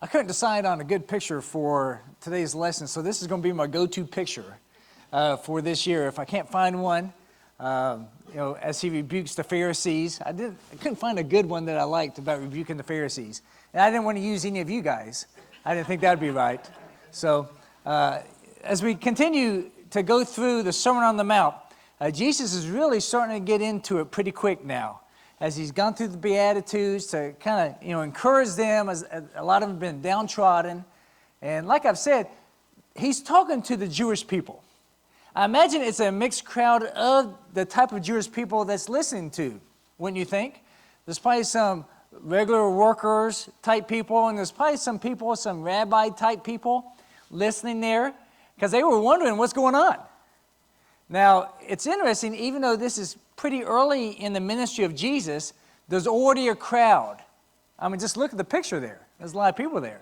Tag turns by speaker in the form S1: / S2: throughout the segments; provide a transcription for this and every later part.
S1: I couldn't decide on a good picture for today's lesson, so this is going to be my go-to picture for this year. If I can't find one, as he rebukes the Pharisees, I couldn't find a good one that I liked about rebuking the Pharisees. And I didn't want to use any of you guys. I didn't think that would be right. So as we continue to go through the Sermon on the Mount, Jesus is really starting to get into it pretty quick now. As he's gone through the Beatitudes to kind of, encourage them, as a lot of them have been downtrodden. And like I've said, he's talking to the Jewish people. I imagine it's a mixed crowd of the type of Jewish people that's listening to, wouldn't you think? There's probably some regular workers type people, and there's probably some people, some rabbi type people listening there, because they were wondering what's going on. Now, it's interesting, even though this is pretty early in the ministry of Jesus, there's already a crowd. I mean, just look at the picture there. There's a lot of people there.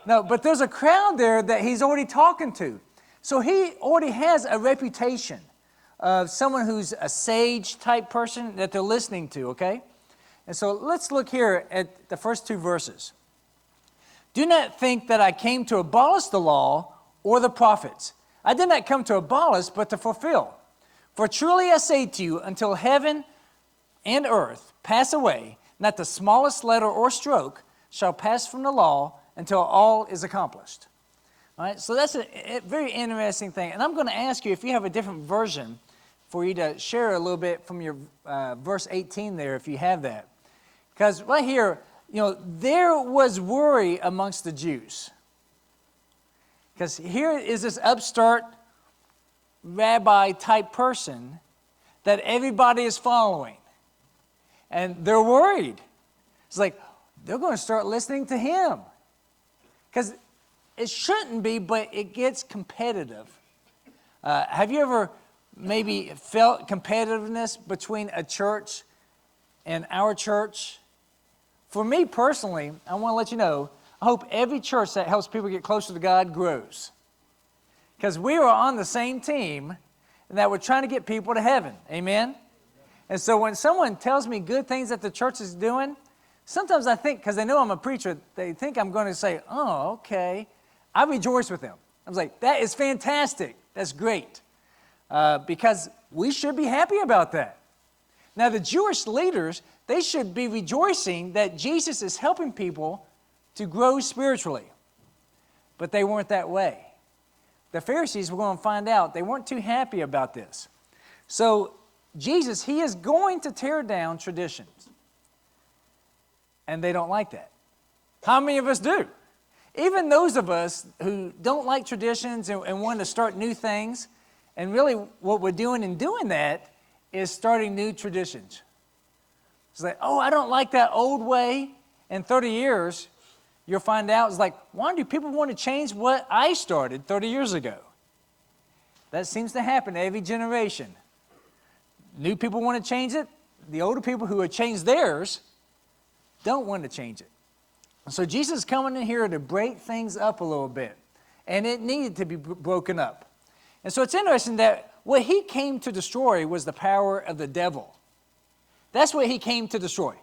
S1: No, but there's a crowd there that he's already talking to. So he already has a reputation of someone who's a sage type person that they're listening to, okay? And so let's look here at the first two verses. Do not think that I came to abolish the law or the prophets. I did not come to abolish, but to fulfill. For truly I say to you, until heaven and earth pass away, not the smallest letter or stroke shall pass from the law until all is accomplished. All right, so that's a very interesting thing. And I'm going to ask you if you have a different version for you to share a little bit from your verse 18 there, if you have that. Because right here, there was worry amongst the Jews. Because here is this upstart rabbi type person that everybody is following. And they're worried. It's like, they're going to start listening to him. Because it shouldn't be, but it gets competitive. Have you ever maybe felt competitiveness between a church and our church? For me personally, I want to let you know, I hope every church that helps people get closer to God grows. Because we are on the same team and that we're trying to get people to heaven. Amen? And so when someone tells me good things that the church is doing, sometimes I think, because they know I'm a preacher, they think I'm going to say, oh, okay. I rejoice with them. I was like, that is fantastic. That's great. Because we should be happy about that. Now, the Jewish leaders, they should be rejoicing that Jesus is helping people to grow spiritually. But they weren't that way. The Pharisees, we're going to find out, they weren't too happy about this. So Jesus, he is going to tear down traditions. And they don't like that. How many of us do? Even those of us who don't like traditions and want to start new things, and really what we're doing in doing that is starting new traditions. It's like, oh, I don't like that old way. In 30 years, you'll find out, it's like, why do people want to change what I started 30 years ago? That seems to happen every generation. New people want to change it. The older people who have changed theirs don't want to change it. So Jesus is coming in here to break things up a little bit. And it needed to be broken up. And so it's interesting that what he came to destroy was the power of the devil. That's what he came to destroy.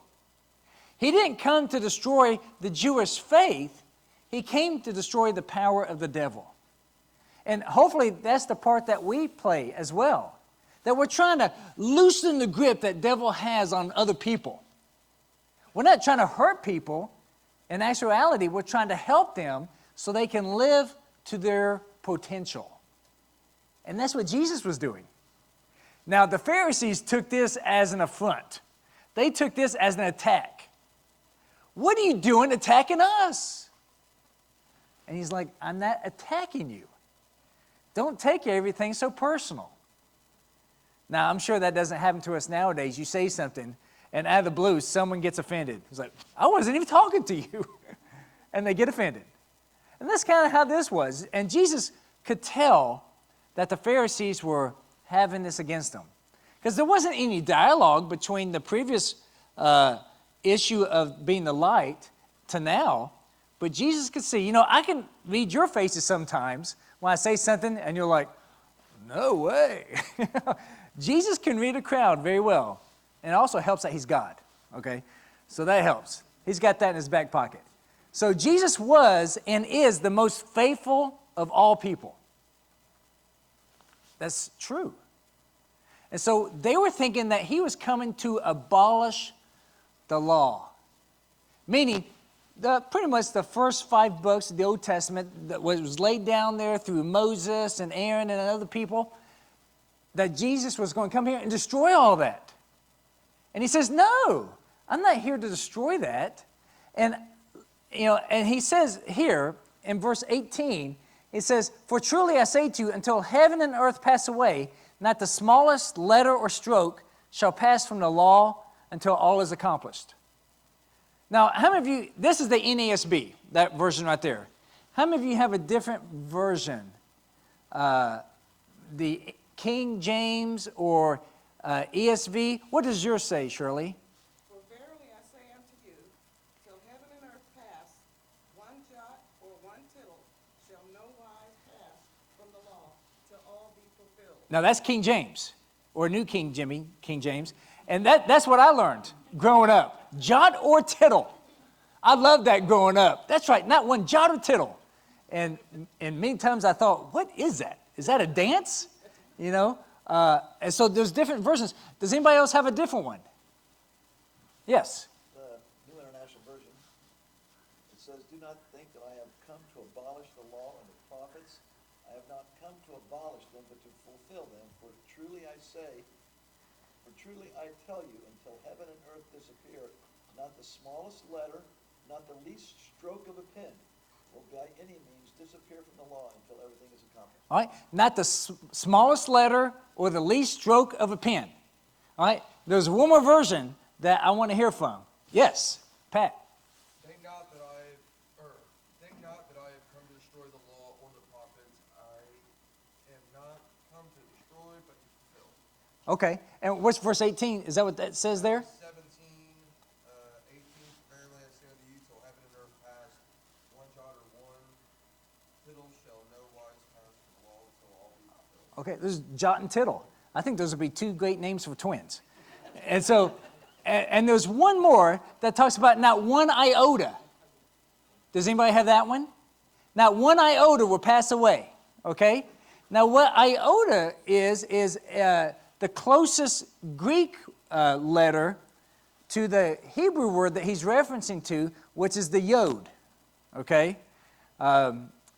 S1: He didn't come to destroy the Jewish faith. He came to destroy the power of the devil. And hopefully that's the part that we play as well. That we're trying to loosen the grip that devil has on other people. We're not trying to hurt people. In actuality, we're trying to help them so they can live to their potential. And that's what Jesus was doing. Now, the Pharisees took this as an affront. They took this as an attack. What are you doing attacking us? And he's like, I'm not attacking you. Don't take everything so personal. Now, I'm sure that doesn't happen to us nowadays. You say something, and out of the blue, someone gets offended. It's like, I wasn't even talking to you. And they get offended. And that's kind of how this was. And Jesus could tell that the Pharisees were having this against them. Because there wasn't any dialogue between the previous issue of being the light to now. But Jesus could see, I can read your faces sometimes when I say something and you're like, no way. Jesus can read a crowd very well. And it also helps that he's God, okay? So that helps. He's got that in his back pocket. So Jesus was and is the most faithful of all people. That's true. And so they were thinking that he was coming to abolish the law. Meaning, pretty much the first 5 books of the Old Testament that was laid down there through Moses and Aaron and other people, that Jesus was going to come here and destroy all that. And he says, no, I'm not here to destroy that. And, and he says here in verse 18, he says, for truly I say to you, until heaven and earth pass away, not the smallest letter or stroke shall pass from the law until all is accomplished. Now, how many of you, this is the NASB, that version right there. How many of you have a different version? The King James or ESV? What does yours say, Shirley?
S2: For verily I say unto you, till heaven and earth pass, one jot or one tittle shall no wise pass from the law till all be fulfilled.
S1: Now that's King James, or New King James. And that's what I learned growing up. Jot or tittle. I loved that growing up. That's right, not one jot or tittle. And many times I thought, what is that? Is that a dance? And so there's different versions. Does anybody else have a different one? Yes.
S3: The New International Version, it says, do not think that I have come to abolish the law and the prophets. I have not come to abolish them, but to fulfill them. For truly I tell you, until heaven and earth disappear, not the smallest letter, not the least stroke of a pen will by any means disappear from the law until everything is accomplished.
S1: All right, not the smallest letter or the least stroke of a pen. All right, there's one more version that I want to hear from. Yes, Pat.
S4: Think not that I have come to destroy the law or the prophets. I am not come to destroy, but to fulfill.
S1: Okay, and what's verse 18? Is that what that says there?
S4: 17, 18, verily I say unto you, till heaven and earth pass, one jot or one tittle shall no wise pass from the law until all be fulfilled.
S1: Okay, this is Jot and Tittle. I think those would be 2 great names for twins. And so, and there's one more that talks about not one iota. Does anybody have that one? Not one iota will pass away, okay? Now what iota is the closest Greek letter to the Hebrew word that he's referencing to, which is the yod, okay?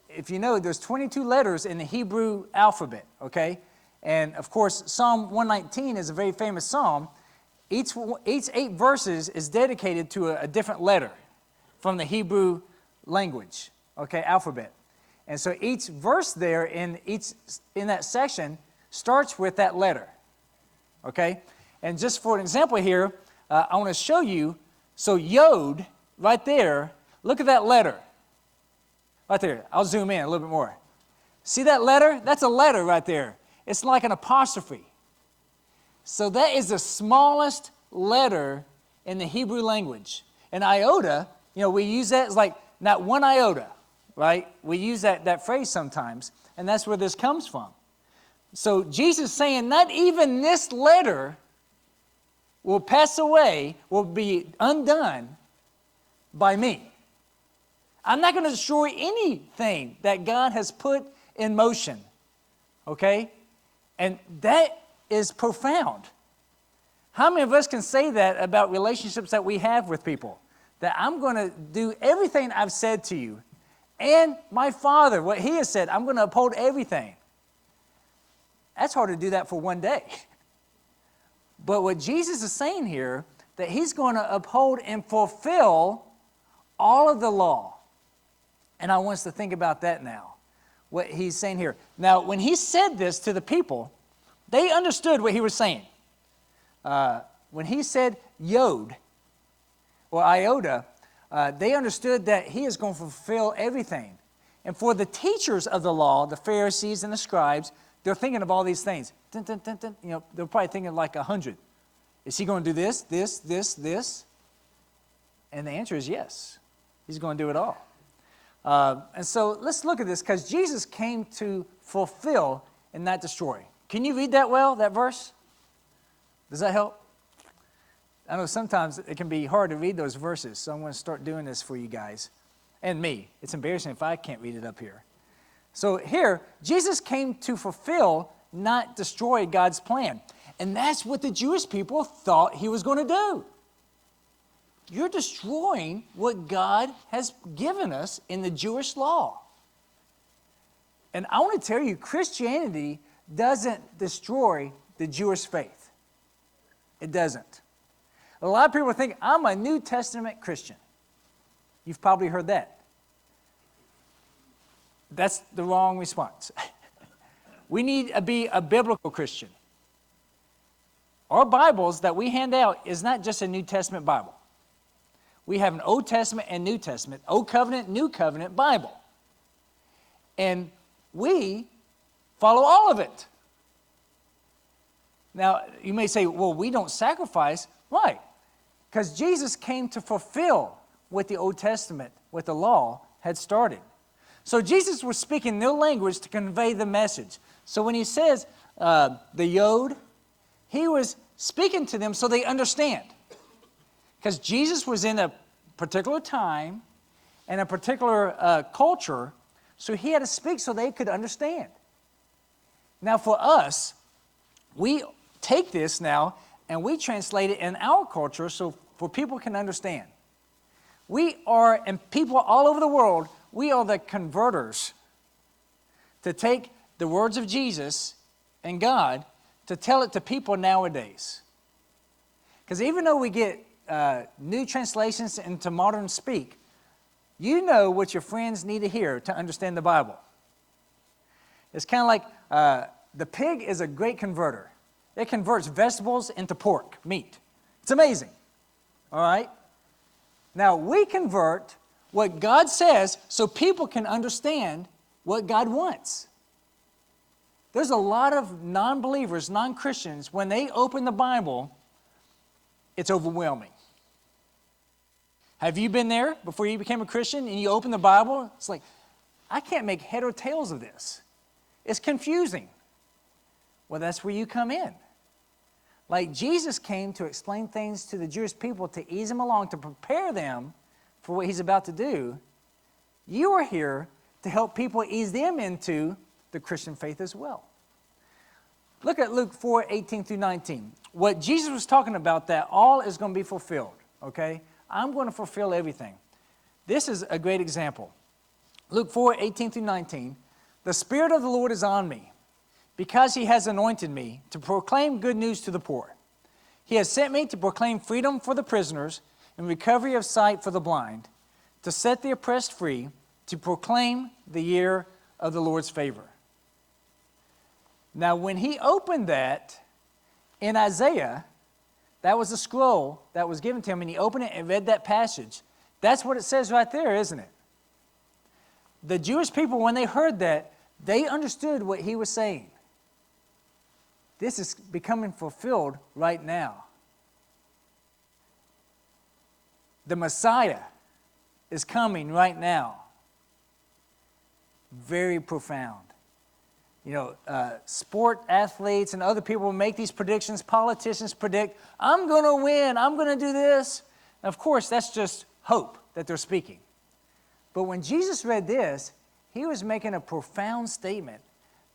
S1: If you know, there's 22 letters in the Hebrew alphabet, okay? And of course, Psalm 119 is a very famous psalm. Each 8 verses is dedicated to a different letter from the Hebrew language, okay, alphabet. And so each verse there in that section starts with that letter, okay? And just for an example here, I want to show you, so yod, right there, look at that letter. Right there, I'll zoom in a little bit more. See that letter? That's a letter right there. It's like an apostrophe. So that is the smallest letter in the Hebrew language. And iota, we use that as like not one iota, right? We use that phrase sometimes, and that's where this comes from. So Jesus is saying not even this letter will pass away, will be undone by me. I'm not going to destroy anything that God has put in motion, okay? And that is profound. How many of us can say that about relationships that we have with people? That I'm going to do everything I've said to you. And my Father, what He has said, I'm going to uphold everything. That's hard to do that for one day. But what Jesus is saying here, that He's going to uphold and fulfill all of the law. And I want us to think about that now, what He's saying here. Now, when He said this to the people, they understood what He was saying. When He said yod, or iota, they understood that He is going to fulfill everything. And for the teachers of the law, the Pharisees and the scribes, they're thinking of all these things. Dun, dun, dun, dun. They're probably thinking like 100. Is He going to do this, this, this, this? And the answer is yes. He's going to do it all. And so let's look at this, because Jesus came to fulfill and not destroy. Can you read that well, that verse? Does that help? I know sometimes it can be hard to read those verses, so I'm going to start doing this for you guys. and me. It's embarrassing if I can't read it up here. So here, Jesus came to fulfill, not destroy God's plan. And that's what the Jewish people thought he was going to do. You're destroying what God has given us in the Jewish law. And I want to tell you, Christianity doesn't destroy the Jewish faith. It doesn't. A lot of people think, I'm a New Testament Christian. You've probably heard that. That's the wrong response. We need to be a biblical Christian. Our Bibles that we hand out is not just a New Testament Bible. We have an Old Testament and New Testament, Old Covenant, New Covenant Bible. And we follow all of it. Now, you may say, well, we don't sacrifice. Why? Because Jesus came to fulfill what the Old Testament, what the law had started. So Jesus was speaking their language to convey the message. So when he says the yod, he was speaking to them so they understand. Because Jesus was in a particular time and a particular culture, so he had to speak so they could understand. Now for us, we take this now and we translate it in our culture so for people can understand. We are, and people all over the world, we are the converters to take the words of Jesus and God to tell it to people nowadays. Because even though we get new translations into modern speak, you know what your friends need to hear to understand the Bible. It's kind of like the pig is a great converter. It converts vegetables into pork, meat. It's amazing. All right? Now, we convert what God says so people can understand what God wants. There's a lot of non-believers, non-Christians, when they open the Bible, it's overwhelming. Have you been there before you became a Christian and you open the Bible? It's like, I can't make head or tails of this. It's confusing. Well, that's where you come in. Like Jesus came to explain things to the Jewish people to ease them along, to prepare them for what he's about to do. You are here to help people ease them into the Christian faith as well. Look at Luke 4:18 through 19. What Jesus was talking about, that all is going to be fulfilled, okay? I'm going to fulfill everything. This is a great example. Luke 4:18 through 19. The Spirit of the Lord is on me, because he has anointed me to proclaim good news to the poor. He has sent me to proclaim freedom for the prisoners and recovery of sight for the blind, to set the oppressed free, to proclaim the year of the Lord's favor. Now, when he opened that in Isaiah, that was a scroll that was given to him, and he opened it and read that passage. That's what it says right there, isn't it? The Jewish people, when they heard that, they understood what he was saying. This is becoming fulfilled right now. The Messiah is coming right now. Very profound. You know, sport athletes and other people make these predictions. Politicians predict, I'm going to win, I'm going to do this. And of course, that's just hope that they're speaking. But when Jesus read this, he was making a profound statement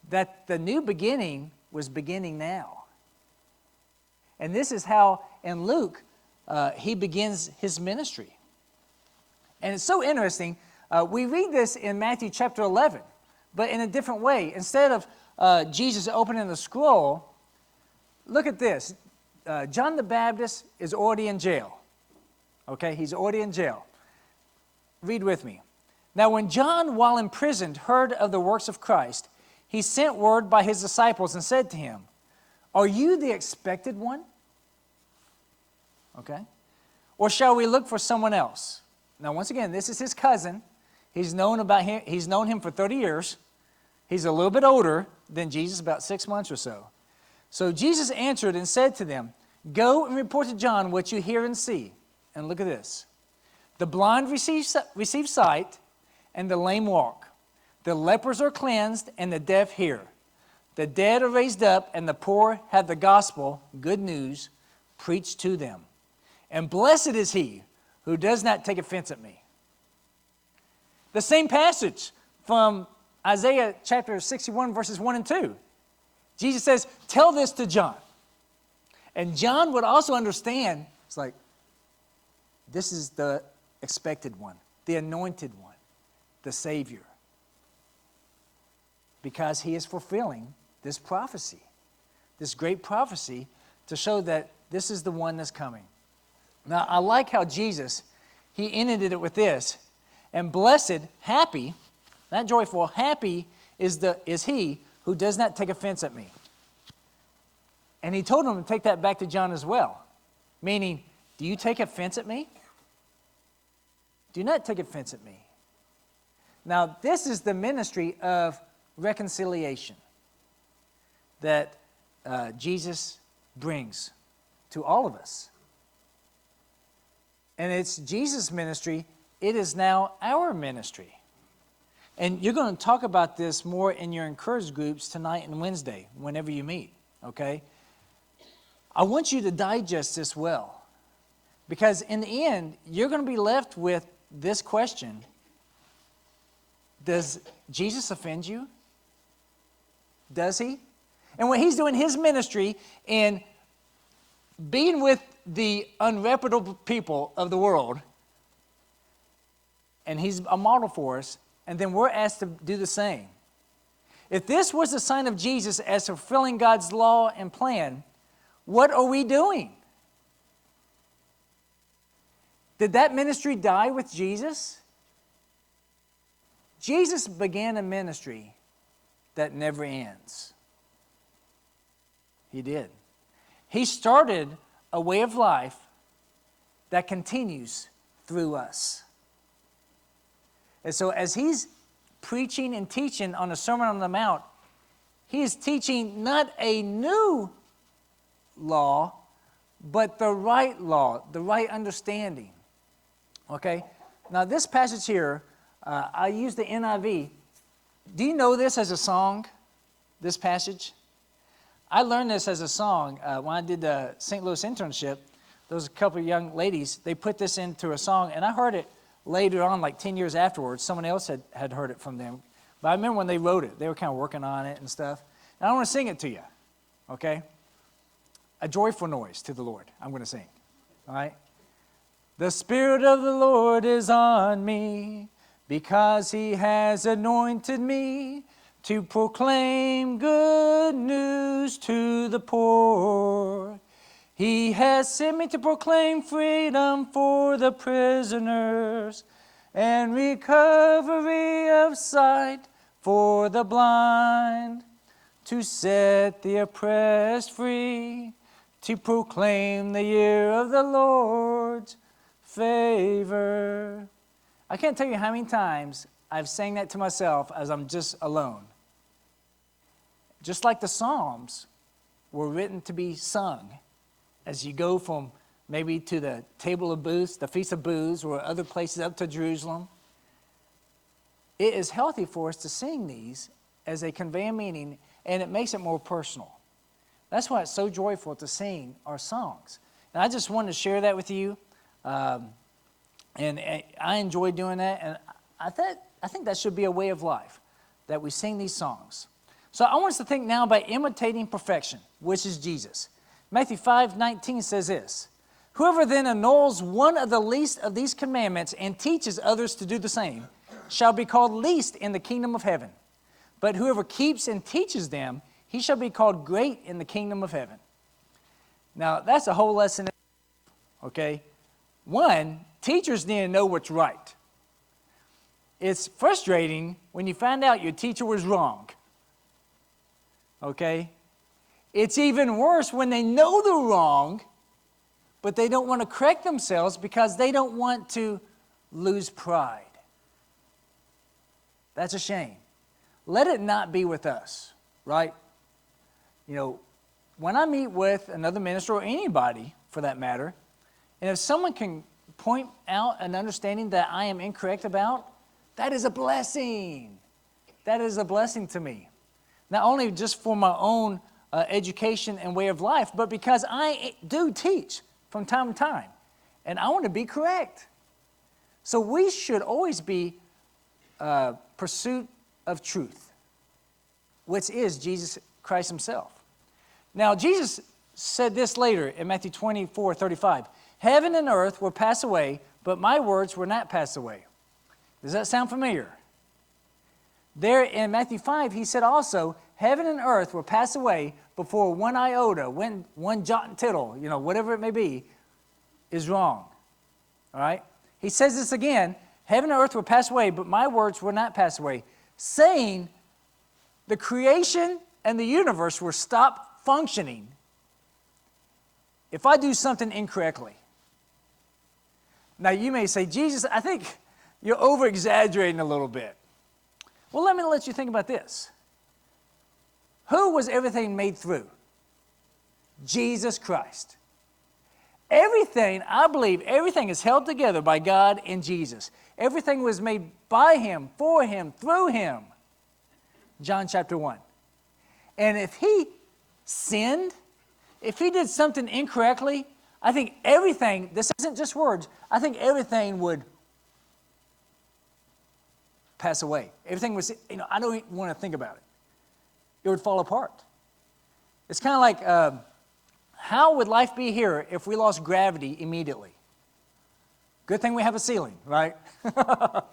S1: that the new beginning was beginning now. And this is how, in Luke, he begins his ministry. And it's so interesting. We read this in Matthew chapter 11, but in a different way. Instead of Jesus opening the scroll, look at this. John the Baptist is already in jail. Okay, he's already in jail. Read with me. Now, when John, while imprisoned, heard of the works of Christ, he sent word by his disciples and said to him, are you the expected one? Okay. Or shall we look for someone else? Now, once again, this is his cousin. He's known him for 30 years. He's a little bit older than Jesus, about 6 months or so. So Jesus answered and said to them, go and report to John what you hear and see. And look at this. The blind receive sight, and the lame walk. The lepers are cleansed, and the deaf hear. The dead are raised up, and the poor have the gospel, good news, preached to them. And blessed is he who does not take offense at me. The same passage from Isaiah chapter 61, verses 1 and 2. Jesus says, tell this to John. And John would also understand, it's like, this is the expected one, the anointed one, the Savior. Because he is fulfilling this prophecy, this great prophecy, to show that this is the one that's coming. Now, I like how Jesus, he ended it with this. And blessed, happy, not joyful, happy is he who does not take offense at me. And he told him to take that back to John as well. Meaning, do you take offense at me? Do not take offense at me. Now, this is the ministry of reconciliation that Jesus brings to all of us. And it's Jesus' ministry. It is now our ministry. And you're going to talk about this more in your encouraged groups tonight and Wednesday, whenever you meet, okay? I want you to digest this well. Because in the end, you're going to be left with this question. Does Jesus offend you? Does he? And when he's doing his ministry in being with the unreputable people of the world, and he's a model for us, and then we're asked to do the same. If this was a sign of Jesus as fulfilling God's law and plan, what are we doing? Did that ministry die with Jesus? Jesus began a ministry that never ends. He did. He started a way of life that continues through us. And so as he's preaching and teaching on the Sermon on the Mount, he is teaching not a new law, but the right law, the right understanding. Okay? Now this passage here, I use the NIV. Do you know this as a song, this passage? I learned this as a song when I did the St. Louis internship. There was a couple of young ladies, they put this into a song, and I heard it later on, like 10 years afterwards. Someone else had heard it from them. But I remember when they wrote it, they were kind of working on it and stuff. And I want to sing it to you, okay? A joyful noise to the Lord, I'm going to sing, all right? The Spirit of the Lord is on me, because he has anointed me to proclaim good news to the poor. He has sent me to proclaim freedom for the prisoners and recovery of sight for the blind, to set the oppressed free, to proclaim the year of the Lord's favor. I can't tell you how many times I've sang that to myself as I'm just alone. Just like the Psalms were written to be sung as you go from maybe to the table of booths, the Feast of Booths, or other places up to Jerusalem. It is healthy for us to sing these as they convey a meaning, and it makes it more personal. That's why it's so joyful to sing our songs. And I just wanted to share that with you. And I enjoy doing that, and I think that should be a way of life, that we sing these songs. So I want us to think now by imitating perfection, which is Jesus. Matthew 5:19 says this, whoever then annuls one of the least of these commandments and teaches others to do the same shall be called least in the kingdom of heaven. But whoever keeps and teaches them, he shall be called great in the kingdom of heaven. Now, that's a whole lesson, okay? One, teachers need to know what's right. It's frustrating when you find out your teacher was wrong, okay? It's even worse when they know they're wrong, but they don't want to correct themselves because they don't want to lose pride. That's a shame. Let it not be with us, right? You know, when I meet with another minister or anybody for that matter, and if someone can point out an understanding that I am incorrect about, that is a blessing. That is a blessing to me. Not only just for my own education and way of life, but because I do teach from time to time, and I want to be correct. So we should always be pursuit of truth, which is Jesus Christ himself. Now, Jesus said this later in Matthew 24:35. Heaven and earth will pass away, but my words will not pass away. Does that sound familiar? There in Matthew 5, he said also, heaven and earth will pass away before one iota, one jot and tittle, whatever it may be, is wrong. All right? He says this again, heaven and earth will pass away, but my words will not pass away, saying the creation and the universe will stop functioning if I do something incorrectly. Now, you may say, Jesus, I think you're over-exaggerating a little bit. Well, let me let you think about this. Who was everything made through? Jesus Christ. Everything, I believe, everything is held together by God in Jesus. Everything was made by him, for him, through him. John chapter 1. And if he sinned, if he did something incorrectly, I think everything, this isn't just words, I think everything would pass away. Everything was, I don't even want to think about it. It would fall apart. It's kind of like, how would life be here if we lost gravity immediately? Good thing we have a ceiling, right? It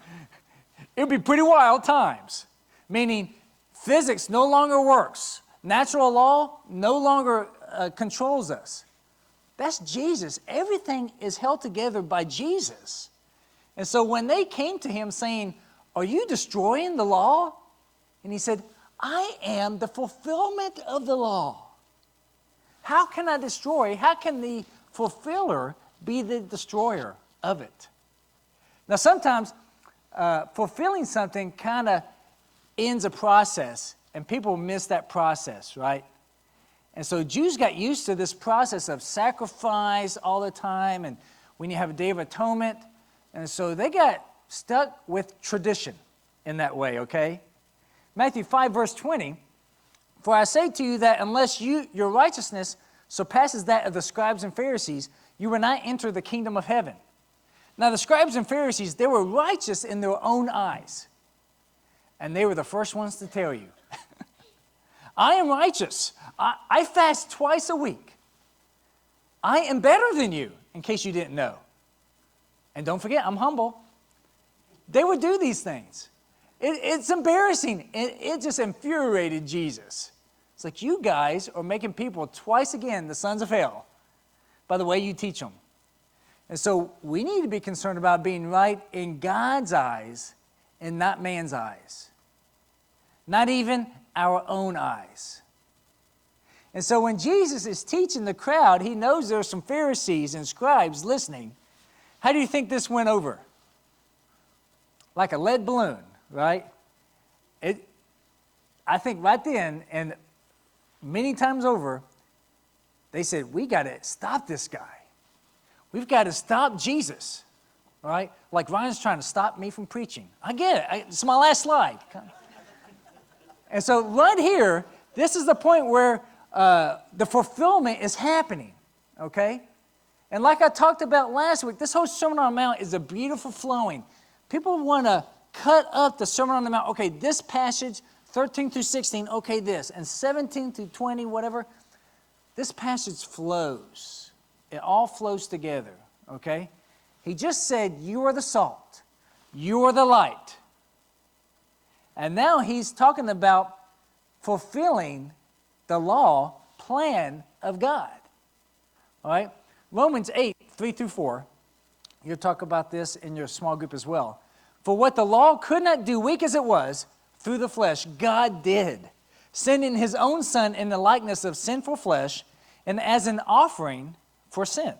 S1: would be pretty wild times. Meaning, physics no longer works. Natural law no longer controls us. That's Jesus. Everything is held together by Jesus. And so when they came to him saying, are you destroying the law? And he said, I am the fulfillment of the law. How can I destroy? How can the fulfiller be the destroyer of it? Now sometimes fulfilling something kind of ends a process, and people miss that process, right? And so Jews got used to this process of sacrifice all the time, and when you have a Day of Atonement, and so they got stuck with tradition in that way, okay? Matthew 5, verse 20, for I say to you that unless your righteousness surpasses that of the scribes and Pharisees, you will not enter the kingdom of heaven. Now the scribes and Pharisees, they were righteous in their own eyes. And they were the first ones to tell you, I am righteous. I fast twice a week. I am better than you, in case you didn't know. And don't forget, I'm humble. They would do these things. It's embarrassing. It just infuriated Jesus. It's like, you guys are making people twice again the sons of hell by the way you teach them. And so we need to be concerned about being right in God's eyes and not man's eyes. Not even our own eyes. And so when Jesus is teaching the crowd, he knows there are some Pharisees and scribes listening. How do you think this went over? Like a lead balloon, right? I think right then, and many times over, they said, we got to stop this guy. We've got to stop Jesus, all right? Like Ryan's trying to stop me from preaching. I get it. It's my last slide. And so right here, this is the point where the fulfillment is happening, okay? And like I talked about last week, this whole Sermon on the Mount is a beautiful flowing. People want to cut up the Sermon on the Mount. Okay, this passage, 13 through 16, okay, this. And 17 through 20, whatever. This passage flows. It all flows together, okay? He just said, you are the salt. You are the light. And now he's talking about fulfilling the law plan of God. All right? Romans 8, 3 through 4. You'll talk about this in your small group as well. For what the law could not do, weak as it was, through the flesh, God did, sending his own Son in the likeness of sinful flesh and as an offering for sin.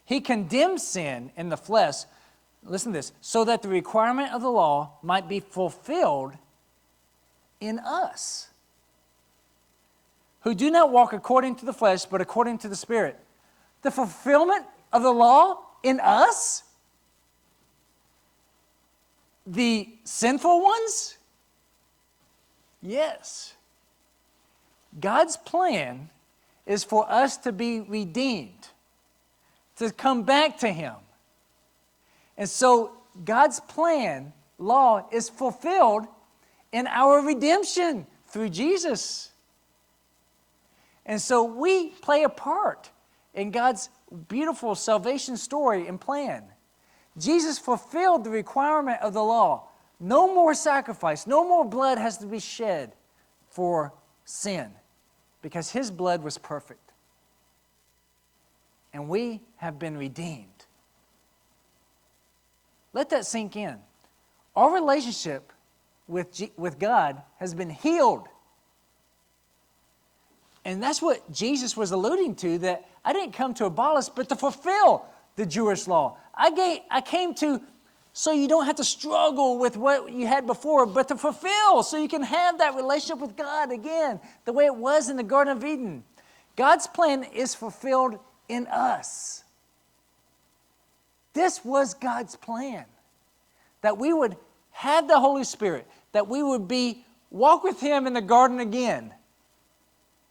S1: He condemned sin in the flesh, listen to this, so that the requirement of the law might be fulfilled in us, who do not walk according to the flesh, but according to the Spirit. The fulfillment of the law in us? The sinful ones? Yes. God's plan is for us to be redeemed, to come back to him. And so God's plan law is fulfilled in our redemption through Jesus. And so we play a part in God's beautiful salvation story and plan. Jesus fulfilled the requirement of the law. No more sacrifice, no more blood has to be shed for sin, because his blood was perfect. And we have been redeemed. Let that sink in. Our relationship with God has been healed. And that's what Jesus was alluding to, that I didn't come to abolish, but to fulfill the Jewish law. I came to, so you don't have to struggle with what you had before, but to fulfill, so you can have that relationship with God again, the way it was in the Garden of Eden. God's plan is fulfilled in us. This was God's plan, that we would have the Holy Spirit, that we would walk with him in the garden again,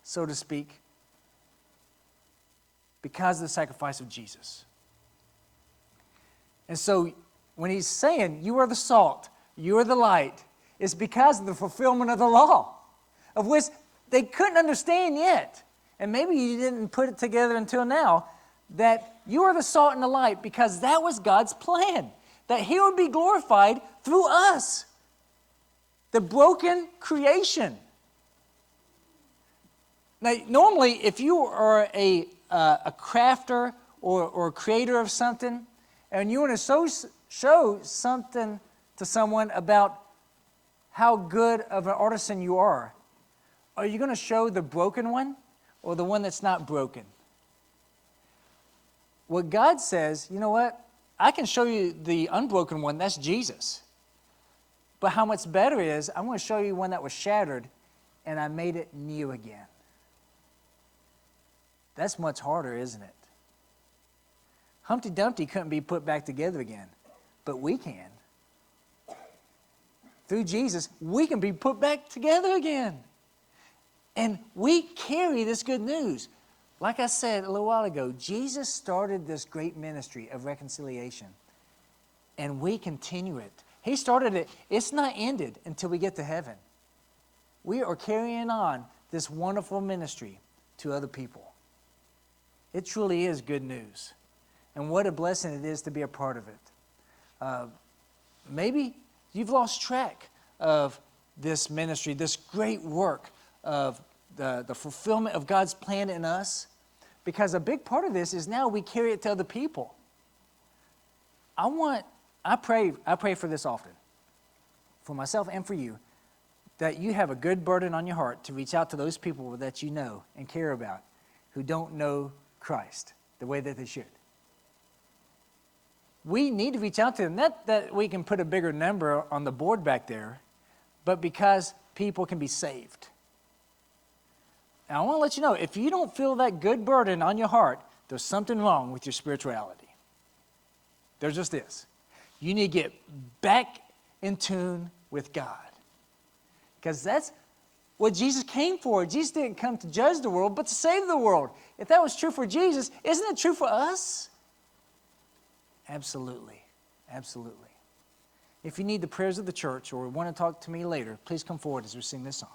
S1: so to speak, because of the sacrifice of Jesus. And so when he's saying, you are the salt, you are the light, it's because of the fulfillment of the law, of which they couldn't understand yet. And maybe you didn't put it together until now, that you are the salt and the light, because that was God's plan, that he would be glorified through us, the broken creation. Now, normally, if you are a crafter or a creator of something, and you want to show something to someone about how good of an artisan you are you going to show the broken one or the one that's not broken? What God says, you know what? I can show you the unbroken one, that's Jesus. But how much better is, I'm going to show you one that was shattered and I made it new again. That's much harder, isn't it? Humpty Dumpty couldn't be put back together again, but we can. Through Jesus, we can be put back together again. And we carry this good news. Like I said a little while ago, Jesus started this great ministry of reconciliation, and we continue it. He started it. It's not ended until we get to heaven. We are carrying on this wonderful ministry to other people. It truly is good news. And what a blessing it is to be a part of it. Maybe you've lost track of this ministry, this great work of the fulfillment of God's plan in us, because a big part of this is now we carry it to other people. I pray for this often, for myself and for you, that you have a good burden on your heart to reach out to those people that you know and care about who don't know Christ the way that they should. We need to reach out to them, not that we can put a bigger number on the board back there, but because people can be saved. Now, I want to let you know, if you don't feel that good burden on your heart, there's something wrong with your spirituality. There just is. You need to get back in tune with God, because that's what Jesus came for. Jesus didn't come to judge the world, but to save the world. If that was true for Jesus, isn't it true for us? Absolutely. Absolutely. If you need the prayers of the church or want to talk to me later, please come forward as we sing this song.